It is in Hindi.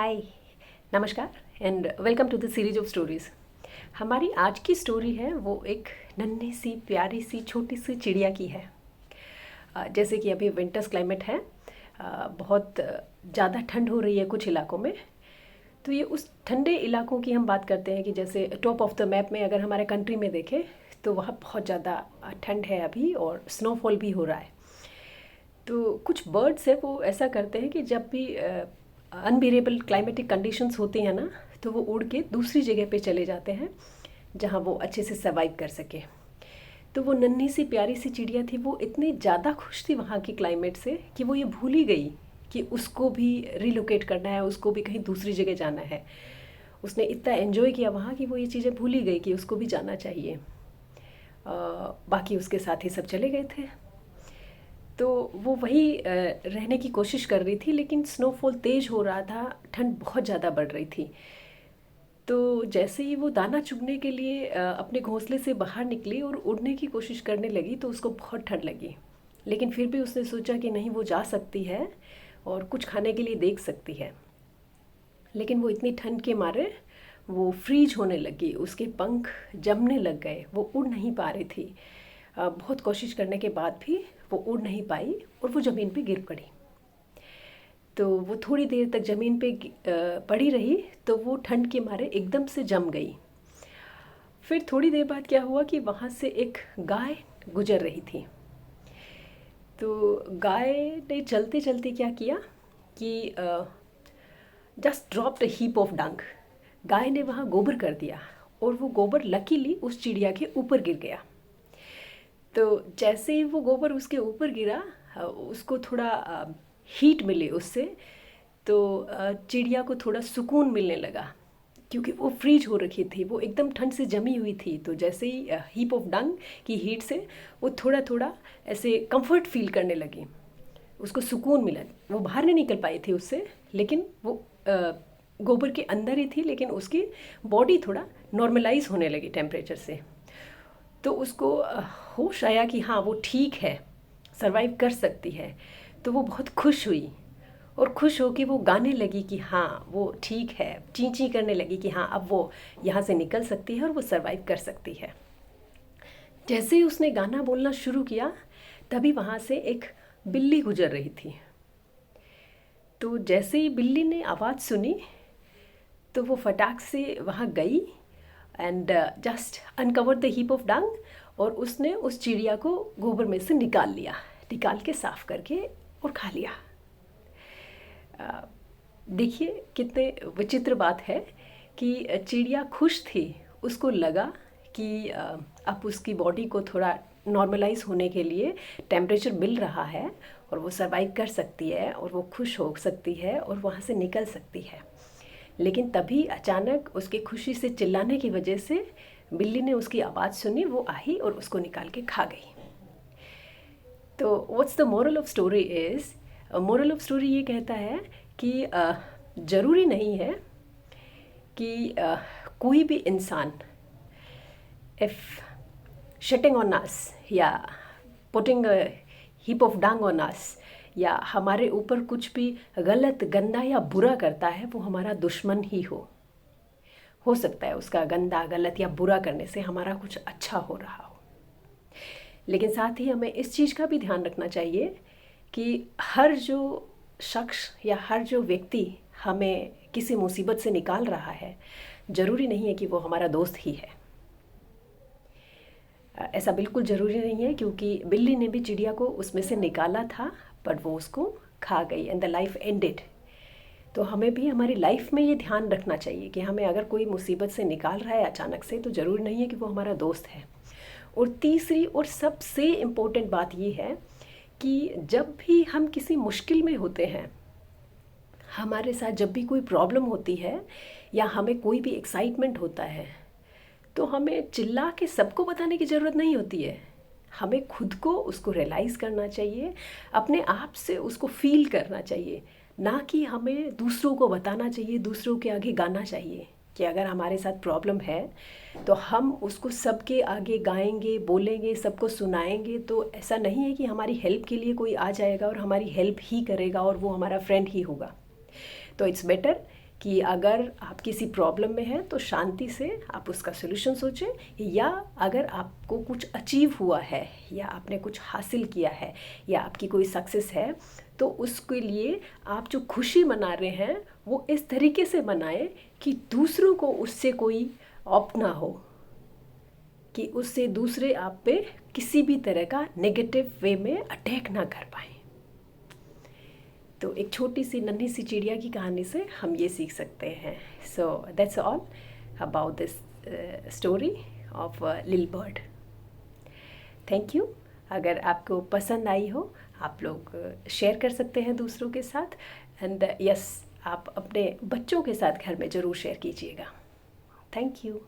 हाय, नमस्कार and welcome to the series of stories. हमारी आज की स्टोरी है वो एक नन्ही सी प्यारी सी छोटी सी चिड़िया की है। जैसे कि अभी विंटर्स क्लाइमेट है, बहुत ज़्यादा ठंड हो रही है कुछ इलाकों में। तो ये उस ठंडे इलाकों की हम बात करते हैं कि जैसे टॉप ऑफ द मैप में अगर हमारे कंट्री में देखें तो वहाँ बहुत ज़्यादा ठंड है अभी और स्नोफॉल भी हो रहा है। तो कुछ बर्ड्स है वो ऐसा करते हैं कि जब भी अनबिरेबल क्लाइमेटिक कंडीशंस होती हैं ना, तो वो उड़ के दूसरी जगह पे चले जाते हैं जहाँ वो अच्छे से सर्वाइव कर सके। तो वो नन्ही सी प्यारी सी चिड़िया थी, वो इतनी ज़्यादा खुश थी वहाँ की क्लाइमेट से कि वो ये भूल ही गई कि उसको भी रिलोकेट करना है, उसको भी कहीं दूसरी जगह जाना है। उसने इतना एंजॉय किया वहाँ कि वो ये चीज़ें भूल ही गई कि उसको भी जाना चाहिए। बाकी उसके साथी सब चले गए थे, तो वो वही रहने की कोशिश कर रही थी, लेकिन स्नोफॉल तेज़ हो रहा था, ठंड बहुत ज़्यादा बढ़ रही थी। तो जैसे ही वो दाना चुगने के लिए अपने घोंसले से बाहर निकली और उड़ने की कोशिश करने लगी तो उसको बहुत ठंड लगी। लेकिन फिर भी उसने सोचा कि नहीं, वो जा सकती है और कुछ खाने के लिए देख सकती है। लेकिन वो इतनी ठंड के मारे वो फ्रीज होने लगी, उसके पंख जमने लग गए, वो उड़ नहीं पा रही थी। बहुत कोशिश करने के बाद भी वो उड़ नहीं पाई और वो ज़मीन पे गिर पड़ी। तो वो थोड़ी देर तक ज़मीन पे पड़ी रही, तो वो ठंड के मारे एकदम से जम गई। फिर थोड़ी देर बाद क्या हुआ कि वहाँ से एक गाय गुजर रही थी। तो गाय ने चलते चलते क्या किया कि just dropped a heap of dung. गाय ने वहाँ गोबर कर दिया और वो गोबर लकीली उस चिड़िया के ऊपर गिर गया। तो जैसे ही वो गोबर उसके ऊपर गिरा, उसको थोड़ा हीट मिली उससे, तो चिड़िया को थोड़ा सुकून मिलने लगा, क्योंकि वो फ्रीज हो रखी थी, वो एकदम ठंड से जमी हुई थी। तो जैसे ही हीप ऑफ डंग की हीट से वो थोड़ा थोड़ा ऐसे कंफर्ट फील करने लगी, उसको सुकून मिला। वो बाहर नहीं निकल पाई थी उससे, लेकिन वो गोबर के अंदर ही थी, लेकिन उसकी बॉडी थोड़ा नॉर्मलाइज होने लगी टेम्परेचर से। तो उसको होश आया कि हाँ, वो ठीक है, सरवाइव कर सकती है। तो वो बहुत खुश हुई और खुश होकर वो गाने लगी कि हाँ वो ठीक है, ची ची करने लगी कि हाँ अब वो यहाँ से निकल सकती है और वो सरवाइव कर सकती है। जैसे ही उसने गाना बोलना शुरू किया, तभी वहाँ से एक बिल्ली गुजर रही थी। तो जैसे ही बिल्ली ने आवाज़ सुनी तो वो फटाक से वहाँ गई and just uncover the heap of dung, और उसने उस चिड़िया को गोबर में से निकाल लिया, निकाल के साफ करके और खा लिया। देखिए कितने विचित्र बात है कि चिड़िया खुश थी, उसको लगा कि अब उसकी बॉडी को थोड़ा नॉर्मलाइज होने के लिए टेम्परेचर मिल रहा है और वो सर्वाइव कर सकती है और वो खुश हो सकती है और वहाँ से निकल सकती है। लेकिन तभी अचानक उसकी खुशी से चिल्लाने की वजह से बिल्ली ने उसकी आवाज़ सुनी, वो आई और उसको निकाल के खा गई। तो what's the moral of story is, moral of story ये कहता है कि ज़रूरी नहीं है कि कोई भी इंसान इफ़ शटिंग ऑन अस या putting a heap of dung on us, या हमारे ऊपर कुछ भी गलत, गंदा या बुरा करता है, वो हमारा दुश्मन ही हो सकता है उसका गंदा, गलत या बुरा करने से हमारा कुछ अच्छा हो रहा हो। लेकिन साथ ही हमें इस चीज़ का भी ध्यान रखना चाहिए कि हर जो शख्स या हर जो व्यक्ति हमें किसी मुसीबत से निकाल रहा है, ज़रूरी नहीं है कि वो हमारा दोस्त ही है। ऐसा बिल्कुल ज़रूरी नहीं है, क्योंकि बिल्ली ने भी चिड़िया को उसमें से निकाला था, पर वो उसको खा गई एंड द लाइफ एंडेड। तो हमें भी हमारी लाइफ में ये ध्यान रखना चाहिए कि हमें अगर कोई मुसीबत से निकाल रहा है अचानक से, तो ज़रूरी नहीं है कि वो हमारा दोस्त है। और तीसरी और सबसे इम्पोर्टेंट बात ये है कि जब भी हम किसी मुश्किल में होते हैं, हमारे साथ जब भी कोई प्रॉब्लम होती है या हमें कोई भी एक्साइटमेंट होता है, तो हमें चिल्ला के सबको बताने की ज़रूरत नहीं होती है। हमें खुद को उसको रियलाइज़ करना चाहिए, अपने आप से उसको फील करना चाहिए, ना कि हमें दूसरों को बताना चाहिए, दूसरों के आगे गाना चाहिए कि अगर हमारे साथ प्रॉब्लम है तो हम उसको सबके आगे गाएंगे, बोलेंगे, सबको सुनाएंगे। तो ऐसा नहीं है कि हमारी हेल्प के लिए कोई आ जाएगा और हमारी हेल्प ही करेगा और वो हमारा फ्रेंड ही होगा। तो इट्स बेटर कि अगर आप किसी प्रॉब्लम में हैं तो शांति से आप उसका सॉल्यूशन सोचें, या अगर आपको कुछ अचीव हुआ है या आपने कुछ हासिल किया है या आपकी कोई सक्सेस है, तो उसके लिए आप जो खुशी मना रहे हैं वो इस तरीके से मनाएं कि दूसरों को उससे कोई ऑप ना हो, कि उससे दूसरे आप पे किसी भी तरह का नेगेटिव वे में अटैक ना कर पाए। तो एक छोटी सी नन्ही सी चिड़िया की कहानी से हम ये सीख सकते हैं। So that's all about this story of little bird. Thank you. अगर आपको पसंद आई हो आप लोग शेयर कर सकते हैं दूसरों के साथ, एंड यस आप अपने बच्चों के साथ घर में ज़रूर शेयर कीजिएगा। Thank you.